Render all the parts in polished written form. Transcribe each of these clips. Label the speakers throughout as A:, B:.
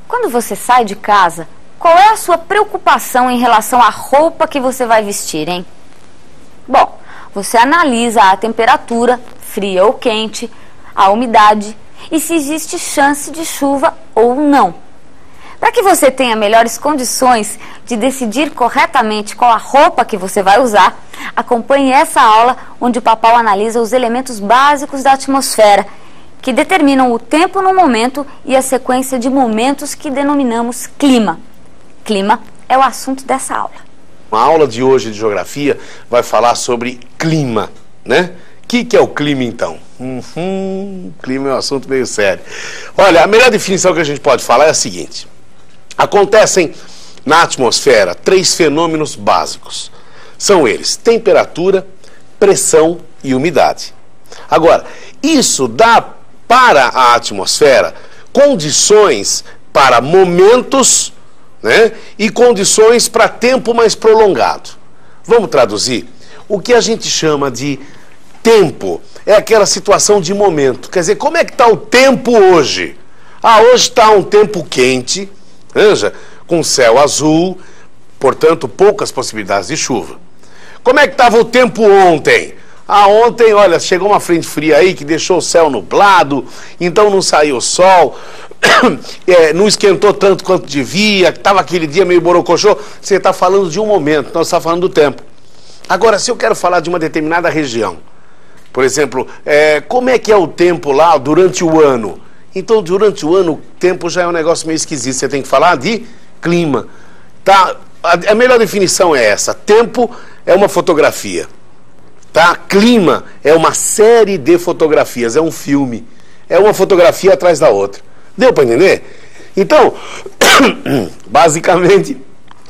A: Quando você sai de casa, qual é a sua preocupação em relação à roupa que você vai vestir, hein? Bom, você analisa a temperatura, fria ou quente, a umidade e se existe chance de chuva ou não. Para que você tenha melhores condições de decidir corretamente qual a roupa que você vai usar, acompanhe essa aula onde o Papal analisa os elementos básicos da atmosfera, que determinam o tempo no momento e a sequência de momentos que denominamos clima. Clima é o assunto dessa aula.
B: A aula de hoje de geografia vai falar sobre clima, né? O que é o clima, então? Clima é um assunto meio sério. Olha, a melhor definição que a gente pode falar é a seguinte. Acontecem na atmosfera 3 fenômenos básicos. São eles: temperatura, pressão e umidade. Agora, isso dá para a atmosfera condições para momentos, né, e condições para tempo mais prolongado. Vamos traduzir? O que a gente chama de tempo é aquela situação de momento. Quer dizer, como é que está o tempo hoje? Hoje está um tempo quente, veja, com céu azul, portanto, poucas possibilidades de chuva. Como é que estava o tempo ontem? Ontem, olha, chegou uma frente fria aí que deixou o céu nublado, então não saiu o sol, não esquentou tanto quanto devia, estava aquele dia meio borocochô. Você está falando de um momento, nós estamos falando do tempo. Agora, se eu quero falar de uma determinada região, por exemplo, como é que é o tempo lá durante o ano? Então, durante o ano, o tempo já é um negócio meio esquisito. Você tem que falar de clima. Tá? A melhor definição é essa. Tempo é uma fotografia. Tá? Clima é uma série de fotografias, é um filme. É uma fotografia atrás da outra. Deu para entender? Então, basicamente,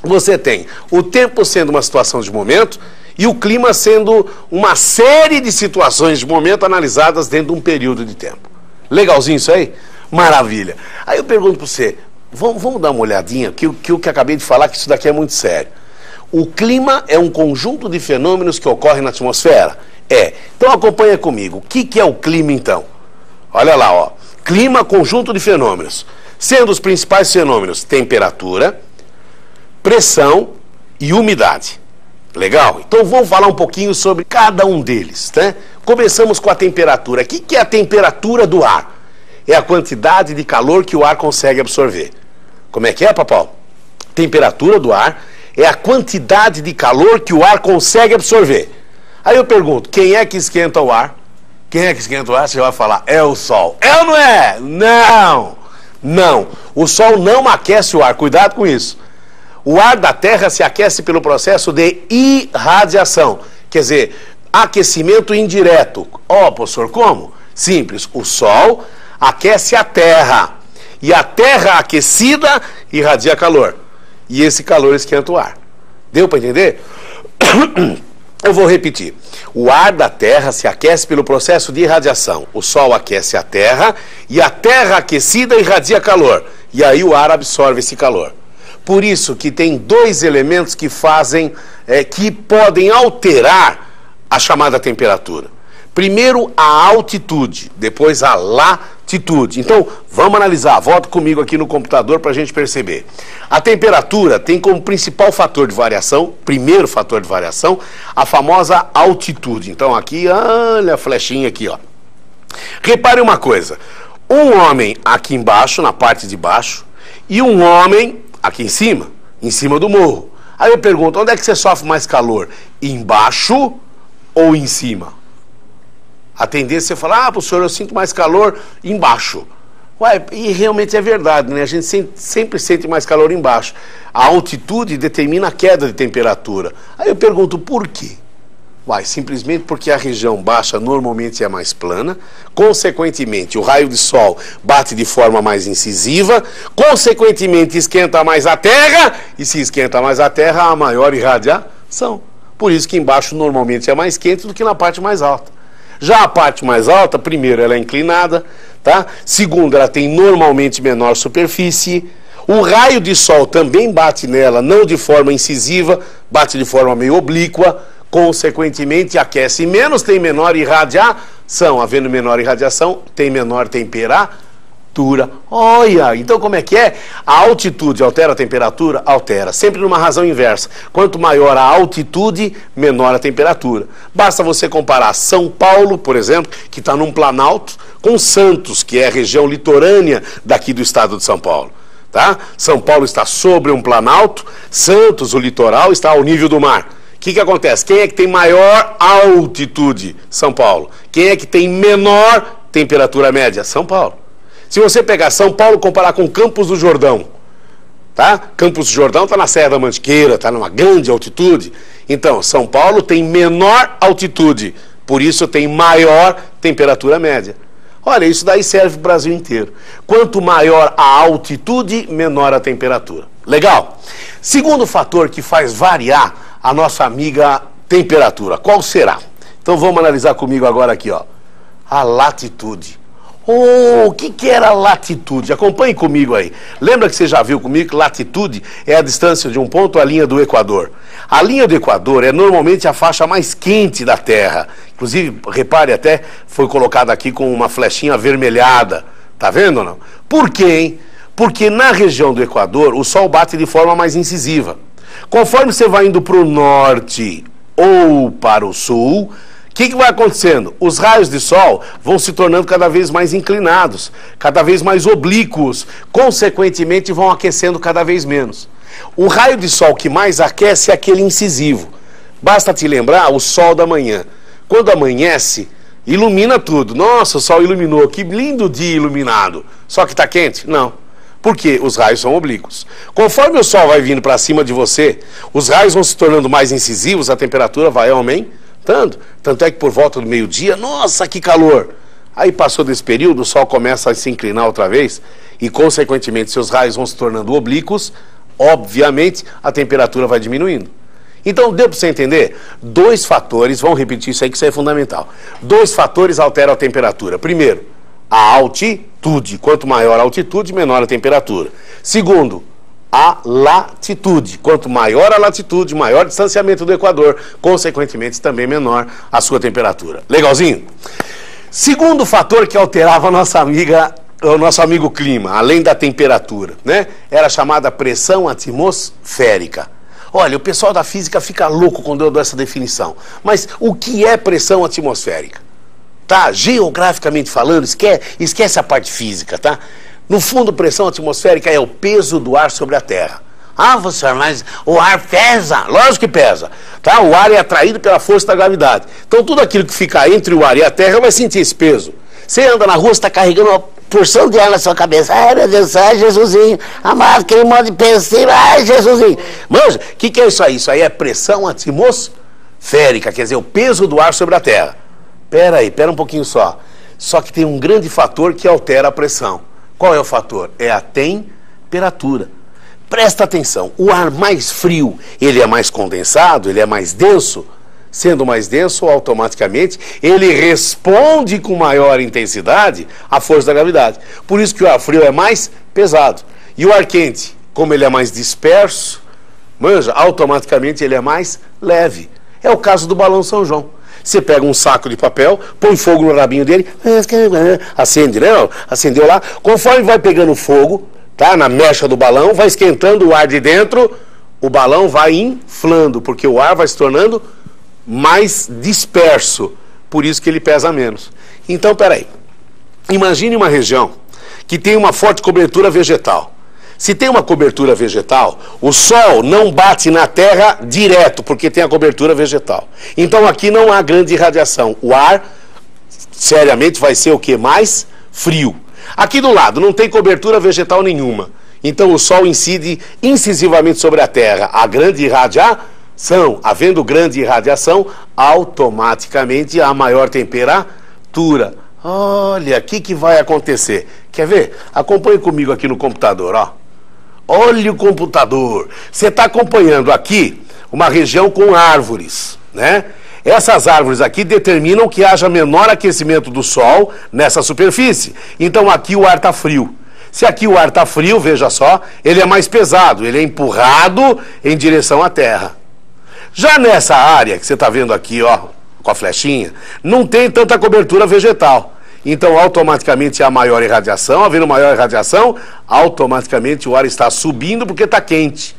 B: você tem o tempo sendo uma situação de momento e o clima sendo uma série de situações de momento analisadas dentro de um período de tempo. Legalzinho isso aí? Maravilha. Aí eu pergunto para você, vamos dar uma olhadinha, que eu acabei de falar que isso daqui é muito sério. O clima é um conjunto de fenômenos que ocorrem na atmosfera? Então acompanha comigo. O que é o clima, então? Olha lá, ó. Clima, conjunto de fenômenos. Sendo os principais fenômenos temperatura, pressão e umidade. Legal? Então vamos falar um pouquinho sobre cada um deles, né? Começamos com a temperatura. O que é a temperatura do ar? É a quantidade de calor que o ar consegue absorver. Como é que é, Papal? Temperatura do ar é a quantidade de calor que o ar consegue absorver. Aí eu pergunto, quem é que esquenta o ar? Quem é que esquenta o ar? Você vai falar, é o Sol. É ou não é? Não! Não. O Sol não aquece o ar. Cuidado com isso. O ar da Terra se aquece pelo processo de irradiação. Quer dizer, aquecimento indireto. Professor, como? Simples. O Sol aquece a Terra. E a Terra aquecida irradia calor. E esse calor esquenta o ar. Deu para entender? Eu vou repetir. O ar da Terra se aquece pelo processo de irradiação. O Sol aquece a Terra e a Terra aquecida irradia calor. E aí o ar absorve esse calor. Por isso que tem 2 elementos que fazem, que podem alterar a chamada temperatura. Primeiro a altitude, depois a latitude. Então, vamos analisar. Volta comigo aqui no computador para a gente perceber. A temperatura tem como principal fator de variação, primeiro fator de variação, a famosa altitude. Então, aqui, olha a flechinha aqui, ó. Repare uma coisa. Um homem aqui embaixo, na parte de baixo, e um homem aqui em cima do morro. Aí eu pergunto, onde é que você sofre mais calor? Embaixo ou em cima? A tendência é falar, professor, eu sinto mais calor embaixo. E realmente é verdade, né? A gente sempre sente mais calor embaixo. A altitude determina a queda de temperatura. Aí eu pergunto, por quê? Simplesmente porque a região baixa normalmente é mais plana, consequentemente o raio de sol bate de forma mais incisiva, consequentemente esquenta mais a Terra, e se esquenta mais a Terra, há maior irradiação. Por isso que embaixo normalmente é mais quente do que na parte mais alta. Já a parte mais alta, primeiro, ela é inclinada, tá? Segundo, ela tem normalmente menor superfície. O raio de sol também bate nela, não de forma incisiva, bate de forma meio oblíqua. Consequentemente, aquece menos, tem menor irradiação. Havendo menor irradiação, tem menor temperatura. temperatura. Olha, então como é que é? A altitude altera a temperatura? Altera, sempre numa razão inversa. Quanto maior a altitude, menor a temperatura. Basta você comparar São Paulo, por exemplo, que está num planalto, com Santos, que é a região litorânea daqui do estado de São Paulo. Tá? São Paulo está sobre um planalto, Santos, o litoral, está ao nível do mar. O que acontece? Quem é que tem maior altitude? São Paulo. Quem é que tem menor temperatura média? São Paulo. Se você pegar São Paulo e comparar com Campos do Jordão, tá? Campos do Jordão está na Serra da Mantiqueira, está numa grande altitude. Então, São Paulo tem menor altitude, por isso tem maior temperatura média. Olha, isso daí serve para o Brasil inteiro. Quanto maior a altitude, menor a temperatura. Legal? Segundo fator que faz variar a nossa amiga temperatura, qual será? Então vamos analisar comigo agora aqui, ó. A latitude. Oh, o que era latitude? Acompanhe comigo aí. Lembra que você já viu comigo que latitude é a distância de um ponto à linha do Equador. A linha do Equador é normalmente a faixa mais quente da Terra. Inclusive, repare até, foi colocada aqui com uma flechinha avermelhada. Tá vendo ou não? Por quê, hein? Porque na região do Equador o Sol bate de forma mais incisiva. Conforme você vai indo para o norte ou para o sul, o que vai acontecendo? Os raios de sol vão se tornando cada vez mais inclinados, cada vez mais oblíquos, consequentemente vão aquecendo cada vez menos. O raio de sol que mais aquece é aquele incisivo. Basta te lembrar o sol da manhã. Quando amanhece, ilumina tudo. Nossa, o sol iluminou, que lindo dia iluminado. Só que está quente? Não. Porque os raios são oblíquos. Conforme o sol vai vindo para cima de você, os raios vão se tornando mais incisivos, a temperatura vai aumentando. Tanto é que por volta do meio-dia, nossa, que calor! Aí passou desse período, o sol começa a se inclinar outra vez e, consequentemente, seus raios vão se tornando oblíquos, obviamente, a temperatura vai diminuindo. Então, deu para você entender? Dois fatores, vamos repetir isso aí que isso é fundamental. Dois fatores alteram a temperatura. Primeiro, a altitude. Quanto maior a altitude, menor a temperatura. Segundo, a latitude. Quanto maior a latitude, maior o distanciamento do Equador, consequentemente também menor a sua temperatura. Legalzinho? Segundo fator que alterava a nossa amiga, o nosso amigo clima, além da temperatura, né? Era a chamada pressão atmosférica. Olha, o pessoal da física fica louco quando eu dou essa definição. Mas o que é pressão atmosférica? Tá? Geograficamente falando, esquece a parte física, tá? No fundo, pressão atmosférica é o peso do ar sobre a Terra. Ah, professor, mas o ar pesa? Lógico que pesa. Tá? O ar é atraído pela força da gravidade. Então, tudo aquilo que fica entre o ar e a Terra vai sentir esse peso. Você anda na rua, está carregando uma porção de ar na sua cabeça. Ai, meu Deus, ai, Jesusinho. Amado, aquele monte de peso assim, ai, Jesusinho. Manja, o que é isso aí? Isso aí é pressão atmosférica, quer dizer, o peso do ar sobre a Terra. Pera um pouquinho só. Só que tem um grande fator que altera a pressão. Qual é o fator? É a temperatura. Presta atenção, o ar mais frio, ele é mais condensado, ele é mais denso. Sendo mais denso, automaticamente, ele responde com maior intensidade à força da gravidade. Por isso que o ar frio é mais pesado. E o ar quente, como ele é mais disperso, manja, automaticamente ele é mais leve. É o caso do balão São João. Você pega um saco de papel, põe fogo no rabinho dele, acende, né? Acendeu lá. Conforme vai pegando fogo, tá? Na mecha do balão, vai esquentando o ar de dentro, o balão vai inflando, porque o ar vai se tornando mais disperso. Por isso que ele pesa menos. Então, peraí. Imagine uma região que tem uma forte cobertura vegetal. Se tem uma cobertura vegetal, o sol não bate na terra direto, porque tem a cobertura vegetal. Então aqui não há grande radiação. O ar, seriamente, vai ser o que? Mais frio. Aqui do lado não tem cobertura vegetal nenhuma. Então o sol incide incisivamente sobre a terra. Há grande irradiação. Havendo grande irradiação, automaticamente há maior temperatura. Olha, o que vai acontecer? Quer ver? Acompanhe comigo aqui no computador, ó. Olha o computador. Você está acompanhando aqui uma região com árvores, né? Essas árvores aqui determinam que haja menor aquecimento do sol nessa superfície. Então aqui o ar está frio. Se aqui o ar está frio, veja só, ele é mais pesado, ele é empurrado em direção à Terra. Já nessa área que você está vendo aqui, ó, com a flechinha, não tem tanta cobertura vegetal. Então, automaticamente há maior irradiação. Havendo maior irradiação, automaticamente o ar está subindo porque está quente.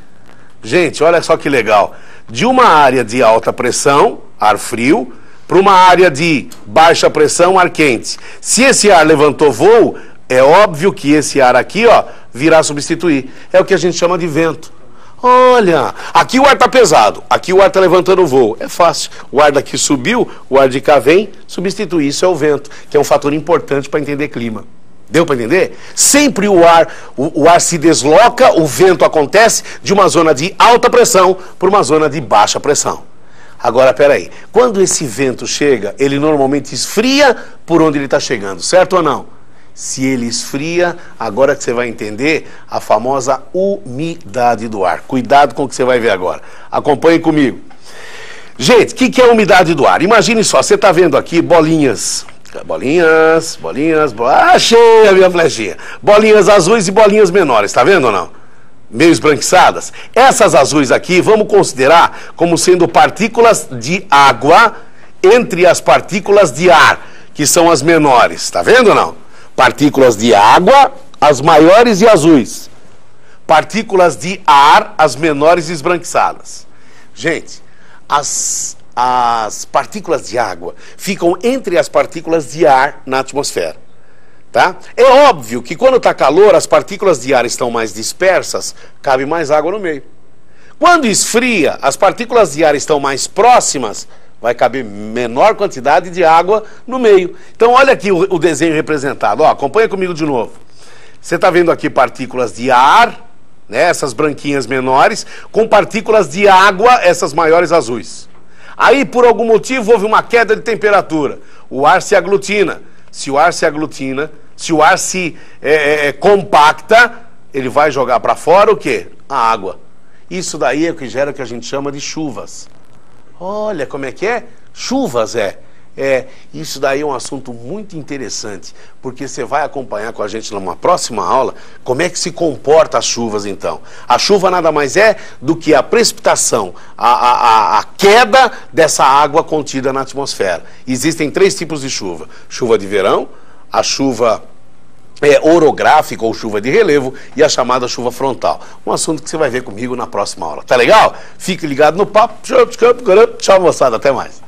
B: Gente, olha só que legal. De uma área de alta pressão, ar frio, para uma área de baixa pressão, ar quente. Se esse ar levantou voo, é óbvio que esse ar aqui, ó, virá substituir. É o que a gente chama de vento. Olha, aqui o ar está pesado, aqui o ar está levantando o voo. É fácil. O ar daqui subiu, o ar de cá vem, substitui. Isso é o vento, que é um fator importante para entender clima. Deu para entender? Sempre o ar se desloca, o vento acontece de uma zona de alta pressão para uma zona de baixa pressão. Agora, peraí, quando esse vento chega, ele normalmente esfria por onde ele está chegando, certo ou não? Se ele esfria, agora que você vai entender a famosa umidade do ar. Cuidado com o que você vai ver agora. Acompanhe comigo. Gente, o que é a umidade do ar? Imagine só, você está vendo aqui bolinhas. Achei a minha flechinha. Bolinhas azuis e bolinhas menores, está vendo ou não? Meio esbranquiçadas. Essas azuis aqui, vamos considerar como sendo partículas de água entre as partículas de ar, que são as menores, está vendo ou não? Partículas de água, as maiores e azuis. Partículas de ar, as menores e esbranquiçadas. Gente, as partículas de água ficam entre as partículas de ar na atmosfera. Tá? É óbvio que quando está calor, as partículas de ar estão mais dispersas, cabe mais água no meio. Quando esfria, as partículas de ar estão mais próximas, vai caber menor quantidade de água no meio. Então, olha aqui o desenho representado. Ó, acompanha comigo de novo. Você está vendo aqui partículas de ar, né, essas branquinhas menores, com partículas de água, essas maiores azuis. Aí, por algum motivo, houve uma queda de temperatura. O ar se aglutina. Se o ar se aglutina, se o ar se compacta, ele vai jogar para fora o quê? A água. Isso daí é o que gera o que a gente chama de chuvas. Olha como é que é? Chuvas isso daí é um assunto muito interessante, porque você vai acompanhar com a gente numa próxima aula como é que se comporta as chuvas então. A chuva nada mais é do que a precipitação, a queda dessa água contida na atmosfera. Existem 3 tipos de chuva. Chuva de verão, a chuva orográfica ou chuva de relevo e a chamada chuva frontal. Um assunto que você vai ver comigo na próxima aula. Tá legal? Fique ligado no papo. Tchau, moçada. Até mais.